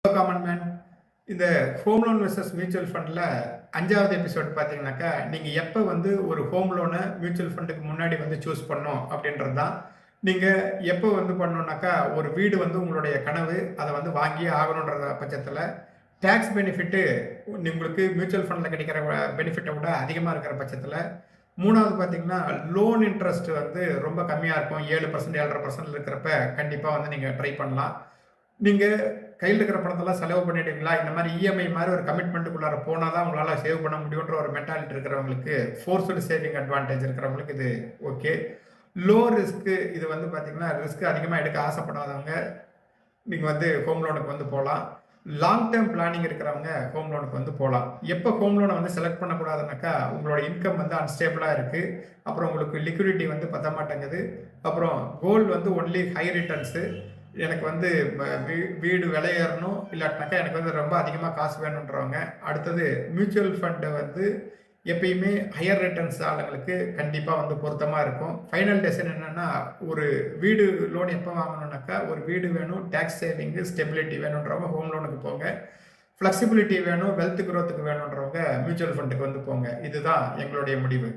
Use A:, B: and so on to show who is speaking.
A: Common man. இந்த home loan versus mutual ஃபண்ட்ல 5வது episode பார்த்தீங்கன்னாக்கா, நீங்க எப்ப வந்து ஒரு ஹோம் லோன மியூச்சுவல் ஃபண்டுக்கு முன்னாடி வந்து சூஸ் பண்ணணும் அப்படின்றது தான். நீங்க எப்போ வந்து பண்ணணும்னாக்கா, ஒரு வீடு வந்து உங்களுடைய கனவு. அத வந்து வாங்கியே ஆகணுன்ற பட்சத்தில, டாக்ஸ் பெனிஃபிட்டு உங்களுக்கு மியூச்சுவல் ஃபண்ட்ல கிடைக்கிற பெனிஃபிட்ட விட அதிகமா இருக்கிற பட்சத்தில, 3வது பார்த்தீங்கன்னா, லோன் இன்ட்ரெஸ்ட் வந்து ரொம்ப கம்மியா இருக்கும். 7% 7.5% இருக்கிறப்ப கண்டிப்பா வந்து நீங்க ட்ரை பண்ணலாம். நீங்க கையில இருக்கிற பணத்தெல்லாம் செலவு பண்ணிட்டீங்களா? இந்த மாரி இஎம்ஐ மாரி ஒரு கமிட்மென்ட்க்குள்ளார போனா தான் உங்களால சேவ் பண்ண முடியுன்ற ஒரு மென்டாலிட்டி இருக்கிறவங்களுக்கு, ஃபோர்ஸ்டு சேவிங் அட்வான்டேஜ் இருக்கிறவங்களுக்கு இது ஓகே. லோ ரிஸ்க் இது வந்து பார்த்தீங்கன்னா, ரிஸ்க் அதிகமா எடுக்க ஆசைப்படாதவங்க, நீங்க வந்து ஹோம் லோனுக்கு வந்து போலாம். லாங் டெர்ம் பிளானிங் இருக்கிறவங்க ஹோம் லோனுக்கு வந்து போலாம். எப்ப ஹோம் லோன வந்து செலக்ட் பண்ணக்கூடாதுனாக்கா, உங்களோட இன்கம் வந்து அன்ஸ்டேபிளா இருக்கு. அப்புறம் உங்களுக்கு லிக்விடிட்டி வந்து பத்த மாட்டேங்குது. அப்புறம் கோல் வந்து ஒன்லி ஹை ரிட்டர்ன்ஸு. எனக்கு வந்து ம வீ வீடு விலை ஏறணும், இல்லாட்டினாக்கா எனக்கு வந்து ரொம்ப அதிகமா காசு வேணுன்றவங்க. அடுத்தது மியூச்சுவல் ஃபண்ட் வந்து எப்பயுமே ஹையர் ரிட்டர்ன்ஸ் ஆளுங்களுக்கு கண்டிப்பா வந்து பொருத்தமா இருக்கும். ஃபைனல் டெசிஷன் என்னன்னா, ஒரு வீடு லோன் எப்ப வாங்கணும்னாக்கா, ஒரு வீடு வேணும், டாக்ஸ் சேவிங், ஸ்டெபிலிட்டி வேணுன்றவங்க ஹோம் லோனுக்கு போங்க. ஃப்ளெக்சிபிலிட்டி வேணும், வெல்த் குரோத்துக்கு வேணுன்றவங்க மியூச்சுவல் ஃபண்டுக்கு வந்து போங்க. இதுதான் எங்களுடைய முடிவு.